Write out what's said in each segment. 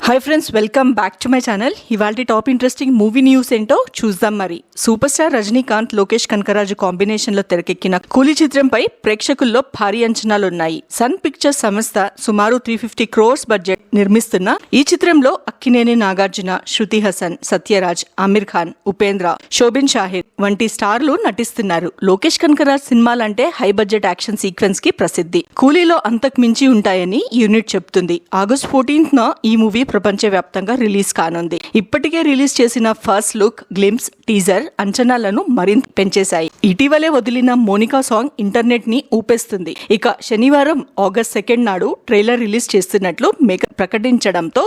Hi friends, welcome back to my channel. ఇవాళ top interesting movie news ఏంటో చూద్దాం. మరి super star Rajinikanth, Lokesh Kanagaraj combination లో తెరకెక్కిన కూలీ చిత్రంపై ప్రేక్షకుల్లో భారీ అంచనాలున్నాయి. సన్ పిక్చర్స్ సంస్థ సుమారు 350 crores బడ్జెట్ నిర్మిస్తున్న ఈ చిత్రంలో అక్కినేని నాగార్జున, శృతి హాసన్, సత్యరాజ్, ఆమిర్ ఖాన్, ఉపేంద్ర, శోభిన్ షాహిర్ వంటి స్టార్లు నటిస్తున్నారు. లోకేష్ కనకరాజ్ సినిమాలంటే హై బడ్జెట్ యాక్షన్ సీక్వెన్స్ కి ప్రసిద్ధి. కూలీలో అంతకు మించి ఉంటాయని యూనిట్ చెప్తుంది. ఆగస్ట్ 14th ఈ మూవీ ప్రపంచవ్యాప్తంగా రిలీజ్ కానుంది. ఇప్పటికే రిలీజ్ చేసిన ఫస్ట్ లుక్, గ్లింప్స్, టీజర్ అంచనాలను మరింత పెంచేశాయి. ఇటీవలే వదిలిన మోనికా సాంగ్ ఇంటర్నెట్ ని ఊపేస్తుంది. ఇక శనివారం ఆగస్ట్ 2 నాడు ట్రైలర్ రిలీజ్ చేస్తున్నట్లు మేకర్ ప్రకటించడంతో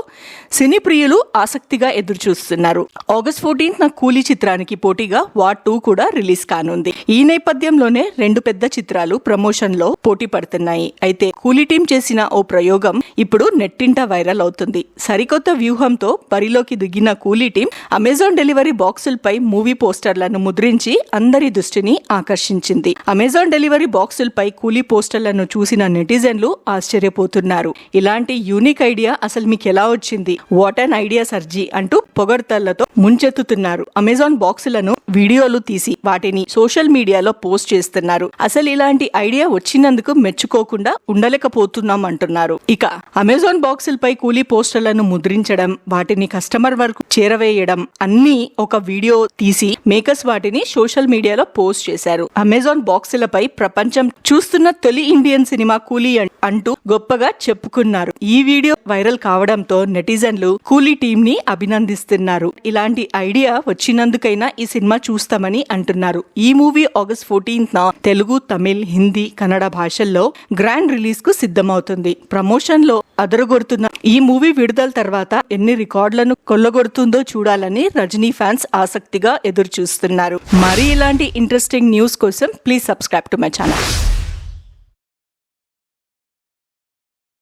సినీ ప్రియులు ఆసక్తిగా ఎదురుచూస్తున్నారు. ఆగస్ట్ 14th కూలీ చిత్రానికి పోటీగా వార్ 2 కూడా రిలీజ్ కానుంది. ఈ నేపథ్యంలోనే రెండు పెద్ద చిత్రాలు ప్రమోషన్ లో పోటీ పడుతున్నాయి. అయితే కూలీ టీం చేసిన ఓ ప్రయోగం ఇప్పుడు నెట్టింట వైరల్ అవుతుంది. సరికొత్త వ్యూహంతో బరిలోకి దిగిన కూలీ టీం అమెజాన్ డెలివరీ బాక్సులపై మూవీ పోస్టర్లను ముద్రించి అందరి దృష్టిని ఆకర్షించింది. అమెజాన్ డెలివరీ బాక్సులపై కూలీ పోస్టర్లను చూసిన నెటిజన్లు ఆశ్చర్యపోతున్నారు. ఇలాంటి యూనిక్ ఐడియా అసలు మీకు ఎలా వచ్చింది? వాట్ అన్ ఐడియా సర్జీ అంటూ పొగడ్తలతో ముంచెత్తుతున్నారు. అమెజాన్ బాక్సులను వీడియోలు తీసి వాటిని సోషల్ మీడియాలో పోస్ట్ చేస్తున్నారు. అసలు ఇలాంటి ఐడియా వచ్చినందుకు మెచ్చుకోకుండా ఉండలేకపోతున్నాం అంటున్నారు. ఇక అమెజాన్ బాక్సులపై కూలీ పోస్టర్లను ముద్రించడం, వాటిని కస్టమర్ వరకు చేరవేయడం అన్ని ఒక వీడియో తీసి మేకర్స్ వాటిని సోషల్ మీడియాలో పోస్ట్ చేశారు. అమెజాన్ బాక్సులపై ప్రపంచం చూస్తున్న తొలి ఇండియన్ సినిమా కూలీ అంటూ గొప్పగా చెప్పుకున్నారు. ఈ వీడియో వైరల్ కావడంతో నెటిజన్లు కూలీ టీం ని అభినందిస్తున్నారు. ఇలాంటి ఐడియా వచ్చినందుకైనా ఈ సినిమా చూస్తామని అంటున్నారు. ఈ movie August 14th Telugu, Tamil, Hindi, Kannada భాషల్లో గ్రాండ్ రిలీజ్ కు సిద్ధమవుతుంది. ప్రమోషన్ లో అదరగొడుతున్న ఈ మూవీ విడుదల తర్వాత ఎన్ని రికార్డులను కొల్లగొడుతుందో చూడాలని రజనీ ఫ్యాన్స్ ఆసక్తిగా ఎదురు చూస్తున్నారు. మరి ఇలాంటి ఇంట్రెస్టింగ్ న్యూస్ కోసం please subscribe to my channel.